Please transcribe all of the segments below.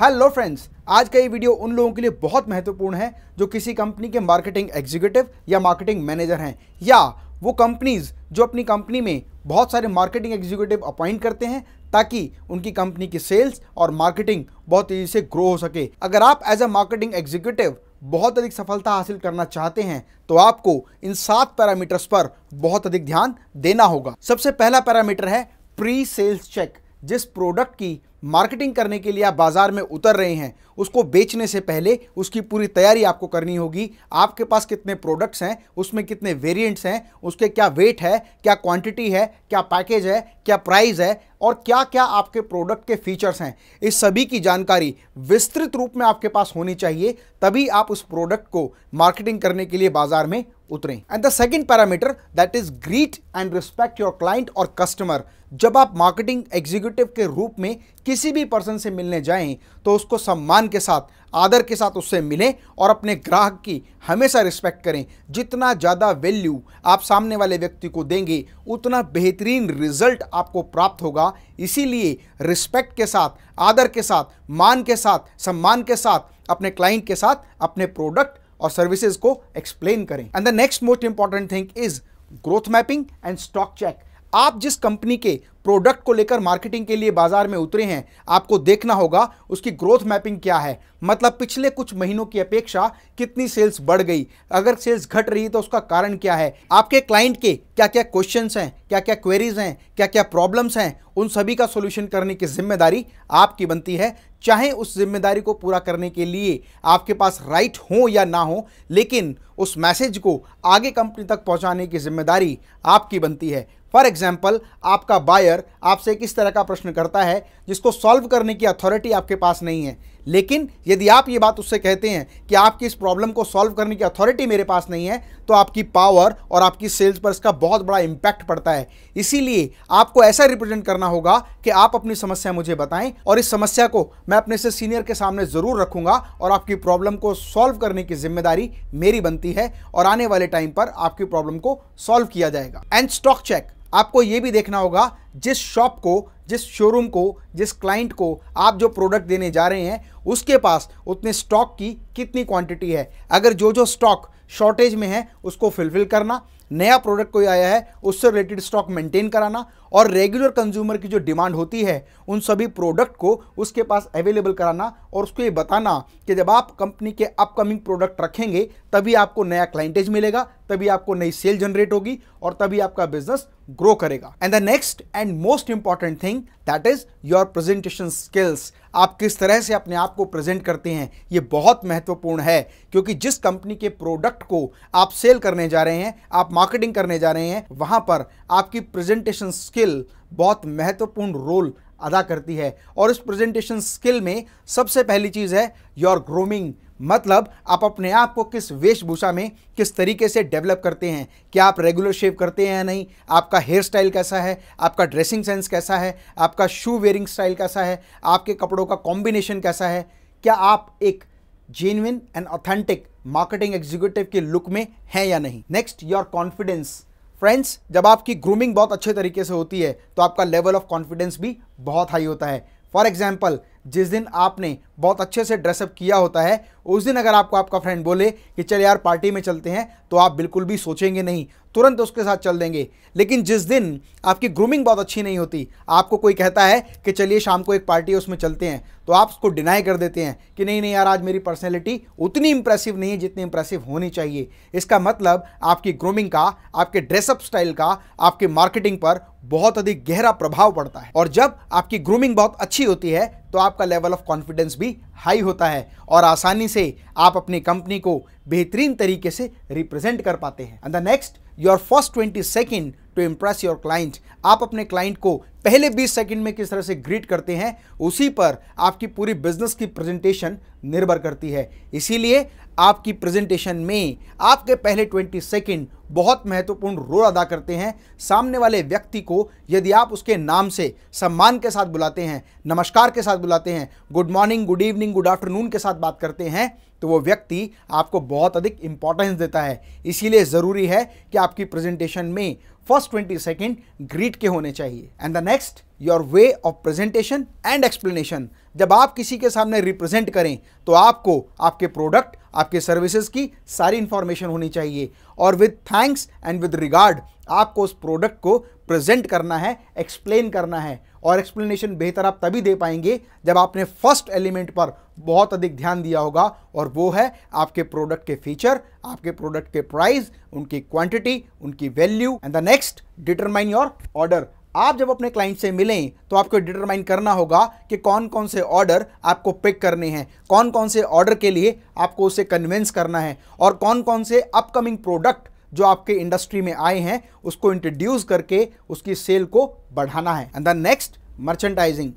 Hello friends, आज का ये वीडियो उन लोगों के लिए बहुत महत्वपूर्ण है जो किसी कंपनी के मार्केटिंग एग्जीक्यूटिव या मार्केटिंग मैनेजर हैं, या वो कंपनीज जो अपनी कंपनी में बहुत सारे मार्केटिंग एग्जीक्यूटिव अपॉइंट करते हैं ताकि उनकी कंपनी की सेल्स और मार्केटिंग बहुत तेजी से ग्रो हो सके। अगर आप एज अ मार्केटिंग एग्जीक्यूटिव बहुत अधिक सफलता हासिल करना चाहते हैं तो आपको इन 7 पैरामीटर्स पर बहुत अधिक ध्यान देना होगा। सबसे पहला पैरामीटर है प्री सेल्स चेक। जिस प्रोडक्ट की मार्केटिंग करने के लिए आप बाजार में उतर रहे हैं, उसको बेचने से पहले उसकी पूरी तैयारी आपको करनी होगी। आपके पास कितने प्रोडक्ट्स हैं, उसमें कितने वेरिएंट्स हैं, उसके क्या वेट है, क्या क्वांटिटी है, क्या पैकेज है, क्या प्राइस है और क्या क्या आपके प्रोडक्ट के फीचर्स हैं, इस सभी की जानकारी विस्तृत रूप में आपके पास होनी चाहिए, तभी आप उस प्रोडक्ट को मार्केटिंग करने के लिए बाजार में उतरें। And the second parameter that is greet and respect your client और कस्टमर। जब आप मार्केटिंग एग्जीक्यूटिव के रूप में किसी भी पर्सन से मिलने जाएं तो उसको सम्मान के साथ, आदर के साथ उससे मिलें और अपने ग्राहक की हमेशा रिस्पेक्ट करें। जितना ज़्यादा वैल्यू आप सामने वाले व्यक्ति को देंगे उतना बेहतरीन रिजल्ट आपको प्राप्त होगा। इसीलिए रिस्पेक्ट के साथ, आदर के साथ, मान के साथ, सम्मान के साथ अपने क्लाइंट के साथ अपने प्रोडक्ट और सर्विसेज को एक्सप्लेन करें। And the next most important thing is growth mapping and stock check. आप जिस कंपनी के प्रोडक्ट को लेकर मार्केटिंग के लिए बाजार में उतरे हैं, आपको देखना होगा उसकी ग्रोथ मैपिंग क्या है। मतलब पिछले कुछ महीनों की अपेक्षा कितनी सेल्स बढ़ गई, अगर सेल्स घट रही है तो उसका कारण क्या है, आपके क्लाइंट के क्या क्या क्वेश्चंस हैं, क्या क्या क्वेरीज हैं, क्या क्या प्रॉब्लम्स हैं, उन सभी का सॉल्यूशन करने की जिम्मेदारी आपकी बनती है। चाहे उस जिम्मेदारी को पूरा करने के लिए आपके पास राइट हो या ना हो, लेकिन उस मैसेज को आगे कंपनी तक पहुंचाने की जिम्मेदारी आपकी बनती है। फॉर एग्जाम्पल, आपका बायर आपसे किस तरह का प्रश्न करता है जिसको सॉल्व करने की अथॉरिटी आपके पास नहीं है, लेकिन यदि आप ये बात उससे कहते हैं कि आपकी इस प्रॉब्लम को सॉल्व करने की अथॉरिटी मेरे पास नहीं है, तो आपकी पावर और आपकी सेल्स पर इसका बहुत बड़ा इंपैक्ट पड़ता है। इसीलिए आपको ऐसा रिप्रेजेंट करना होगा कि आप अपनी समस्या मुझे बताएं और इस समस्या को मैं अपने से सीनियर के सामने ज़रूर रखूंगा और आपकी प्रॉब्लम को सॉल्व करने की जिम्मेदारी मेरी बनती है और आने वाले टाइम पर आपकी प्रॉब्लम को सॉल्व किया जाएगा। एंड स्टॉक चेक, आपको यह भी देखना होगा जिस शॉप को, जिस शोरूम को, जिस क्लाइंट को आप जो प्रोडक्ट देने जा रहे हैं उसके पास उतने स्टॉक की कितनी क्वांटिटी है। अगर जो स्टॉक शॉर्टेज में है उसको फिलफिल करना, नया प्रोडक्ट कोई आया है उससे रिलेटेड स्टॉक मेंटेन कराना और रेगुलर कंज्यूमर की जो डिमांड होती है उन सभी प्रोडक्ट को उसके पास अवेलेबल कराना और उसको ये बताना कि जब आप कंपनी के अपकमिंग प्रोडक्ट रखेंगे तभी आपको नया क्लाइंटेज मिलेगा, तभी आपको नई सेल जनरेट होगी और तभी आपका बिजनेस ग्रो करेगा। And the next and most important thing that is your presentation skills. आप किस तरह से अपने आप को प्रेजेंट करते हैं, ये बहुत महत्वपूर्ण है, क्योंकि जिस कंपनी के प्रोडक्ट को आप सेल करने जा रहे हैं, आप मार्केटिंग करने जा रहे हैं, वहां पर आपकी प्रेजेंटेशन स्किल बहुत महत्वपूर्ण रोल अदा करती है। और इस प्रेजेंटेशन स्किल में सबसे पहली चीज़ है योर ग्रूमिंग। मतलब आप अपने आप को किस वेशभूषा में, किस तरीके से डेवलप करते हैं। क्या आप रेगुलर शेव करते हैं या नहीं, आपका हेयर स्टाइल कैसा है, आपका ड्रेसिंग सेंस कैसा है, आपका शू वेयरिंग स्टाइल कैसा है, आपके कपड़ों का कॉम्बिनेशन कैसा है, क्या आप एक genuine and authentic marketing executive के लुक में हैं या नहीं। Next, your confidence. फ्रेंड्स, जब आपकी ग्रूमिंग बहुत अच्छे तरीके से होती है तो आपका लेवल ऑफ कॉन्फिडेंस भी बहुत हाई होता है। फॉर एग्जाम्पल, जिस दिन आपने बहुत अच्छे से ड्रेसअप किया होता है उस दिन अगर आपको आपका फ्रेंड बोले कि चल यार पार्टी में चलते हैं, तो आप बिल्कुल भी सोचेंगे नहीं, तुरंत उसके साथ चल देंगे। लेकिन जिस दिन आपकी ग्रूमिंग बहुत अच्छी नहीं होती, आपको कोई कहता है कि चलिए शाम को एक पार्टी है उसमें चलते हैं, तो आप उसको डिनाई कर देते हैं कि नहीं यार आज मेरी पर्सनैलिटी उतनी इंप्रेसिव नहीं है जितनी इंप्रेसिव होनी चाहिए। इसका मतलब आपकी ग्रूमिंग का, आपके ड्रेसअप स्टाइल का आपके मार्केटिंग पर बहुत अधिक गहरा प्रभाव पड़ता है। और जब आपकी ग्रूमिंग बहुत अच्छी होती है तो आपका लेवल ऑफ कॉन्फिडेंस भी हाई होता है और आसानी से आप अपनी कंपनी को बेहतरीन तरीके से रिप्रेजेंट कर पाते हैं। And the next, your first 20 second to impress your client. आप अपने क्लाइंट को पहले 20 सेकंड में किस तरह से ग्रीट करते हैं, उसी पर आपकी पूरी बिजनेस की प्रेजेंटेशन निर्भर करती है। इसीलिए आपकी प्रेजेंटेशन में आपके पहले 20 सेकंड बहुत महत्वपूर्ण रोल अदा करते हैं। सामने वाले व्यक्ति को यदि आप उसके नाम से सम्मान के साथ बुलाते हैं, नमस्कार के साथ बुलाते हैं, good morning, good evening, good afternoon के साथ बात करते हैं, तो वो व्यक्ति आपको बहुत अधिक इंपॉर्टेंस देता है। इसीलिए ज़रूरी है कि आपकी प्रेजेंटेशन में फर्स्ट 20 सेकंड ग्रीट के होने चाहिए। And the next, your way of presentation and explanation. जब आप किसी के सामने रिप्रेजेंट करें तो आपको आपके प्रोडक्ट, आपके सर्विसेज की सारी इंफॉर्मेशन होनी चाहिए और with thanks and with regard आपको उस प्रोडक्ट को प्रेजेंट करना है, एक्सप्लेन करना है। और एक्सप्लेनेशन बेहतर आप तभी दे पाएंगे जब आपने फर्स्ट एलिमेंट पर बहुत अधिक ध्यान दिया होगा, और वो है आपके प्रोडक्ट के फीचर, आपके प्रोडक्ट के प्राइस, उनकी क्वांटिटी, उनकी value. And the next, determine your order. आप जब अपने क्लाइंट से मिलें तो आपको डिटरमाइन करना होगा कि कौन कौन से ऑर्डर आपको पिक करने हैं, कौन कौन से ऑर्डर के लिए आपको उसे कन्विंस करना है, और कौन कौन से अपकमिंग प्रोडक्ट जो आपके इंडस्ट्री में आए हैं उसको इंट्रोड्यूस करके उसकी सेल को बढ़ाना है। And the next, merchandising.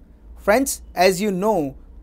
Friends, as you know,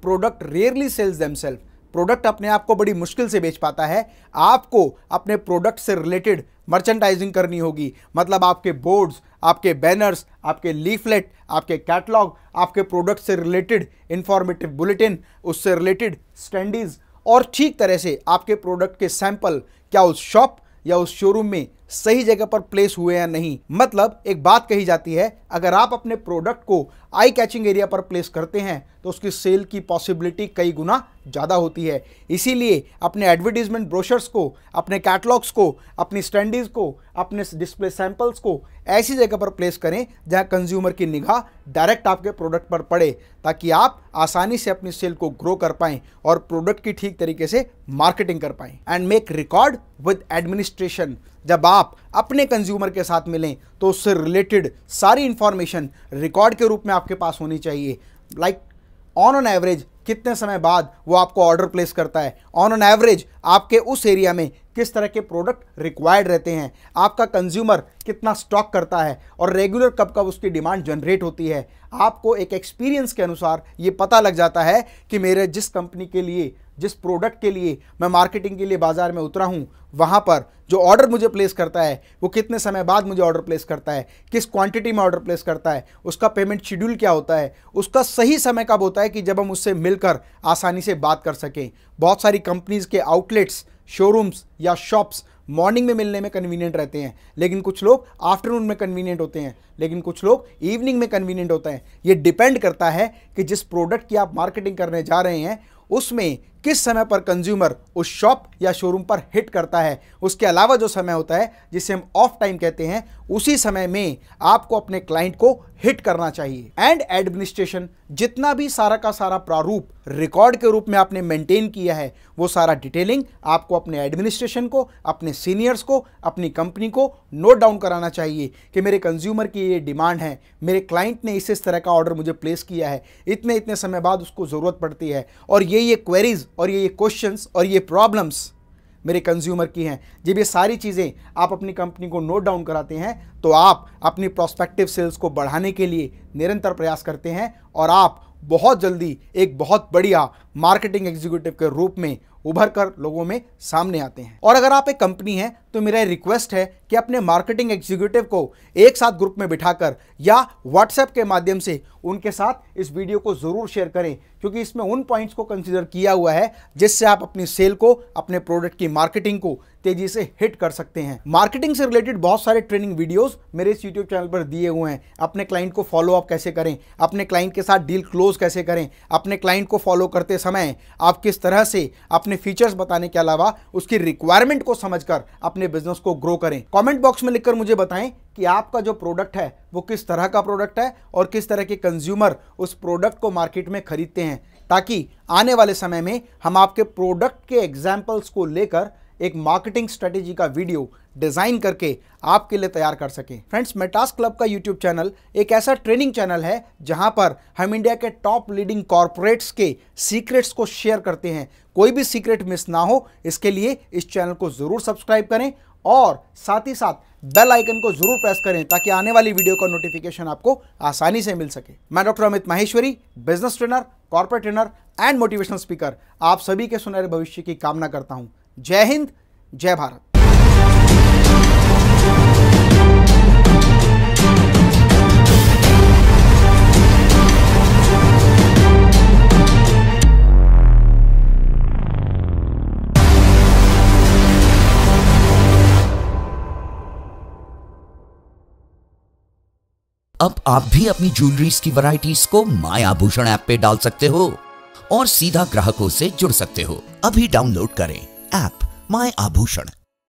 product rarely sells themselves. Product अपने आप को बड़ी मुश्किल से बेच पाता है। आपको अपने प्रोडक्ट से रिलेटेड मर्चेंडाइजिंग करनी होगी। मतलब आपके बोर्ड्स, आपके बैनर्स, आपके लीफलेट, आपके कैटलॉग, आपके प्रोडक्ट से रिलेटेड इंफॉर्मेटिव बुलेटिन, उससे रिलेटेड स्टैंडीज, और ठीक तरह से आपके प्रोडक्ट के सैंपल क्या उस शॉप या उस शोरूम में सही जगह पर प्लेस हुए या नहीं। मतलब एक बात कही जाती है, अगर आप अपने प्रोडक्ट को आई कैचिंग एरिया पर प्लेस करते हैं तो उसकी सेल की पॉसिबिलिटी कई गुना ज़्यादा होती है। इसीलिए अपने एडवर्टीजमेंट ब्रोशर्स को, अपने कैटलॉग्स को, अपनी स्टैंडीज को, अपने डिस्प्ले सैंपल्स को ऐसी जगह पर प्लेस करें जहां कंज्यूमर की निगाह डायरेक्ट आपके प्रोडक्ट पर पड़े, ताकि आप आसानी से अपनी सेल को ग्रो कर पाएं और प्रोडक्ट की ठीक तरीके से मार्केटिंग कर पाएं। And make record with administration. जब आप अपने कंज्यूमर के साथ मिलें तो उससे रिलेटेड सारी इंफॉर्मेशन रिकॉर्ड के रूप में आपके पास होनी चाहिए। लाइक ऑन एवरेज कितने समय बाद वो आपको ऑर्डर प्लेस करता है, ऑन एवरेज आपके उस एरिया में किस तरह के प्रोडक्ट रिक्वायर्ड रहते हैं, आपका कंज्यूमर कितना स्टॉक करता है और रेगुलर कब कब उसकी डिमांड जनरेट होती है। आपको एक एक्सपीरियंस के अनुसार ये पता लग जाता है कि मेरे जिस कंपनी के लिए, जिस प्रोडक्ट के लिए मैं मार्केटिंग के लिए बाजार में उतरा हूँ, वहाँ पर जो ऑर्डर मुझे प्लेस करता है वो कितने समय बाद मुझे ऑर्डर प्लेस करता है, किस क्वांटिटी में ऑर्डर प्लेस करता है, उसका पेमेंट शेड्यूल क्या होता है, उसका सही समय कब होता है कि जब हम उससे मिलकर आसानी से बात कर सकें। बहुत सारी कंपनीज़ के आउटलेट्स, शोरूम्स या शॉप्स मॉर्निंग में मिलने में कन्वीनियंट रहते हैं, लेकिन कुछ लोग आफ्टरनून में कन्वीनियंट होते हैं, लेकिन कुछ लोग इवनिंग में कन्वीनियंट होते हैं। ये डिपेंड करता है कि जिस प्रोडक्ट की आप मार्केटिंग करने जा रहे हैं उसमें किस समय पर कंज्यूमर उस शॉप या शोरूम पर हिट करता है। उसके अलावा जो समय होता है जिसे हम ऑफ टाइम कहते हैं, उसी समय में आपको अपने क्लाइंट को हिट करना चाहिए। एंड एडमिनिस्ट्रेशन, जितना भी सारा का सारा प्रारूप रिकॉर्ड के रूप में आपने मेंटेन किया है वो सारा डिटेलिंग आपको अपने एडमिनिस्ट्रेशन को, अपने सीनियर्स को, अपनी कंपनी को नोट डाउन कराना चाहिए कि मेरे कंज्यूमर की ये डिमांड है, मेरे क्लाइंट ने इस तरह का ऑर्डर मुझे प्लेस किया है, इतने इतने समय बाद उसको ज़रूरत पड़ती है, और ये क्वेरीज और ये क्वेश्चंस और ये प्रॉब्लम्स मेरे कंज्यूमर की हैं। जब ये सारी चीज़ें आप अपनी कंपनी को नोट डाउन कराते हैं तो आप अपनी प्रोस्पेक्टिव सेल्स को बढ़ाने के लिए निरंतर प्रयास करते हैं और आप बहुत जल्दी एक बहुत बढ़िया मार्केटिंग एग्जीक्यूटिव के रूप में उभर कर लोगों में सामने आते हैं। और अगर आप एक कंपनी हैं तो मेरा रिक्वेस्ट है कि अपने मार्केटिंग एग्जीक्यूटिव को एक साथ ग्रुप में बिठाकर या व्हाट्सएप के माध्यम से उनके साथ इस वीडियो को ज़रूर शेयर करें, क्योंकि इसमें उन पॉइंट्स को कंसीडर किया हुआ है जिससे आप अपनी सेल को, अपने प्रोडक्ट की मार्केटिंग को तेजी से हिट कर सकते हैं। मार्केटिंग से रिलेटेड बहुत सारे ट्रेनिंग वीडियोस मेरे इस यूट्यूब चैनल पर दिए हुए हैं। अपने क्लाइंट को फॉलो अप कैसे करें, अपने क्लाइंट के साथ डील क्लोज कैसे करें, अपने क्लाइंट को फॉलो करते समय आप किस तरह से अपने फीचर्स बताने के अलावा उसकी रिक्वायरमेंट को समझकर अपने बिजनेस को ग्रो करें। कमेंट बॉक्स में लिखकर मुझे बताएं कि आपका जो प्रोडक्ट है वो किस तरह का प्रोडक्ट है और किस तरह के कंज्यूमर उस प्रोडक्ट को मार्केट में खरीदते हैं, ताकि आने वाले समय में हम आपके प्रोडक्ट के एग्जाम्पल्स को लेकर एक मार्केटिंग स्ट्रेटेजी का वीडियो डिज़ाइन करके आपके लिए तैयार कर सकें। फ्रेंड्स, मेटास क्लब का यूट्यूब चैनल एक ऐसा ट्रेनिंग चैनल है जहां पर हम इंडिया के टॉप लीडिंग कॉर्पोरेट्स के सीक्रेट्स को शेयर करते हैं। कोई भी सीक्रेट मिस ना हो, इसके लिए इस चैनल को ज़रूर सब्सक्राइब करें और साथ ही साथ बेल आइकन को जरूर प्रेस करें ताकि आने वाली वीडियो का नोटिफिकेशन आपको आसानी से मिल सके। मैं doctor Amit Maheshwari, business trainer, corporate trainer and motivational speaker, आप सभी के सुनहरे भविष्य की कामना करता हूं। जय हिंद, जय भारत। अब आप भी अपनी ज्वेलरीज की वैरायटीज को माय आभूषण ऐप पे डाल सकते हो और सीधा ग्राहकों से जुड़ सकते हो। अभी डाउनलोड करें ऐप माय आभूषण।